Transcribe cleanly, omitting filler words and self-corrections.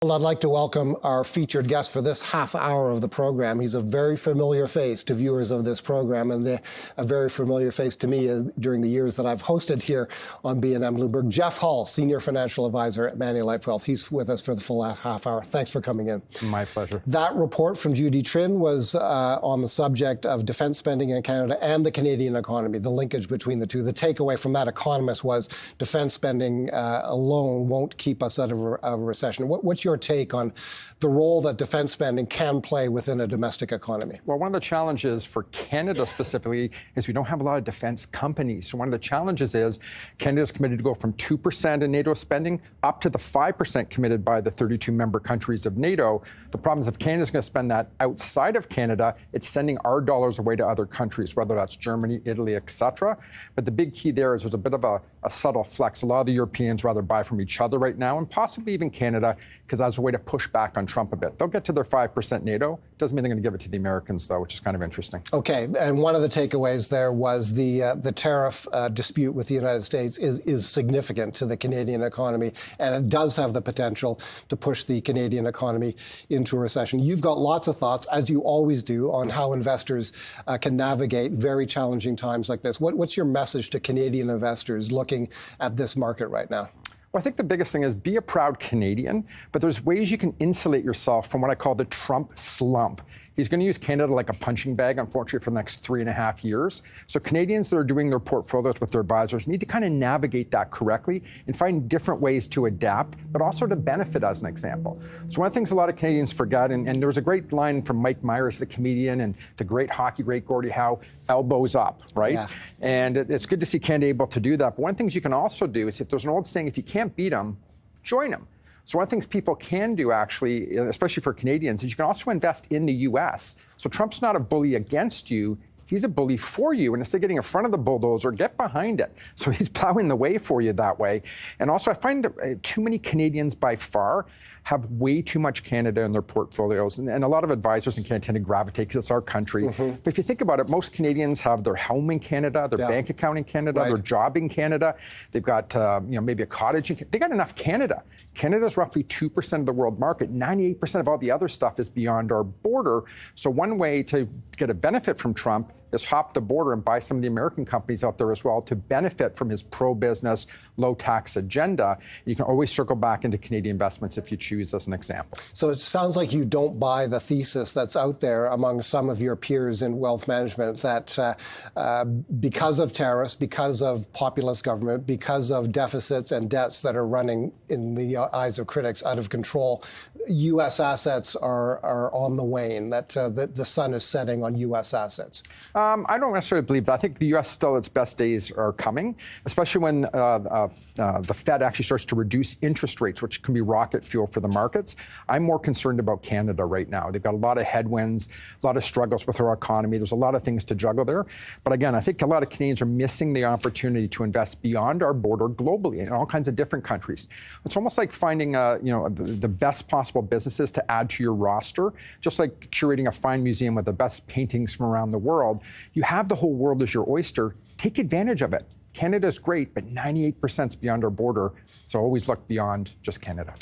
Well, I'd like to welcome our featured guest for this half hour of the program. He's a very familiar face to viewers of this program, and a very familiar face to me during the years that I've hosted here on BNN Bloomberg. Jeff Hall, Senior Financial Advisor at Manulife Wealth. He's with us for the full half hour. Thanks for coming in. My pleasure. That report from Judy Trinh was on the subject of defense spending in Canada and the Canadian economy, the linkage between the two. The takeaway from that economist was defense spending alone won't keep us out of a recession. What's your take on the role that defense spending can play within a domestic economy? Well, one of the challenges for Canada specifically is we don't have a lot of defense companies. So one of the challenges is Canada's committed to go from 2% in NATO spending up to the 5% committed by the 32 member countries of NATO. The problem is if Canada's going to spend that outside of Canada, it's sending our dollars away to other countries, whether that's Germany, Italy, etc. But the big key there is there's a bit of a subtle flex. A lot of the Europeans rather buy from each other right now, and possibly even Canada, because as a way to push back on Trump a bit. They'll get to their 5% NATO. Doesn't mean they're going to give it to the Americans, though, which is kind of interesting. Okay, and one of the takeaways there was the tariff dispute with the United States is significant to the Canadian economy, and it does have the potential to push the Canadian economy into a recession. You've got lots of thoughts, as you always do, on how investors can navigate very challenging times like this. What's your message to Canadian investors looking at this market right now? Well, I think the biggest thing is be a proud Canadian, but there's ways you can insulate yourself from what I call the Trump slump. He's going to use Canada like a punching bag, unfortunately, for the next 3.5 years. So Canadians that are doing their portfolios with their advisors need to kind of navigate that correctly and find different ways to adapt, but also to benefit, as an example. So one of the things a lot of Canadians forget, and there was a great line from Mike Myers, the comedian, and the great hockey great Gordie Howe, elbows up, right? Yeah. And it's good to see Canada able to do that. But one of the things you can also do is, if there's an old saying, if you can't beat them, join them. So one of the things people can do, actually, especially for Canadians, is you can also invest in the U.S. So Trump's not a bully against you. He's a bully for you. And instead of getting in front of the bulldozer, get behind it. So he's plowing the way for you that way. And also, I find too many Canadians by far have way too much Canada in their portfolios. And a lot of advisors in Canada tend to gravitate because it's our country. Mm-hmm. But if you think about it, most Canadians have their home in Canada, their bank account in Canada, their job in Canada. They've got maybe a cottage in Canada. They got enough Canada. Canada's roughly 2% of the world market. 98% of all the other stuff is beyond our border. So one way to get a benefit from Trump is hop the border and buy some of the American companies out there as well to benefit from his pro-business, low-tax agenda. You can always circle back into Canadian investments if you choose, as an example. So it sounds like you don't buy the thesis that's out there among some of your peers in wealth management that because of tariffs, because of populist government, because of deficits and debts that are running, in the eyes of critics, out of control, U.S. assets are on the wane, that the sun is setting on U.S. assets. I don't necessarily believe that. I think the U.S. still, its best days are coming, especially when the Fed actually starts to reduce interest rates, which can be rocket fuel for the markets. I'm more concerned about Canada right now. They've got a lot of headwinds, a lot of struggles with our economy. There's a lot of things to juggle there. But again, I think a lot of Canadians are missing the opportunity to invest beyond our border globally in all kinds of different countries. It's almost like finding the best possible businesses to add to your roster, just like curating a fine museum with the best paintings from around the world. You have the whole world as your oyster. Take advantage of it. Canada's great, but 98% is beyond our border. So always look beyond just Canada.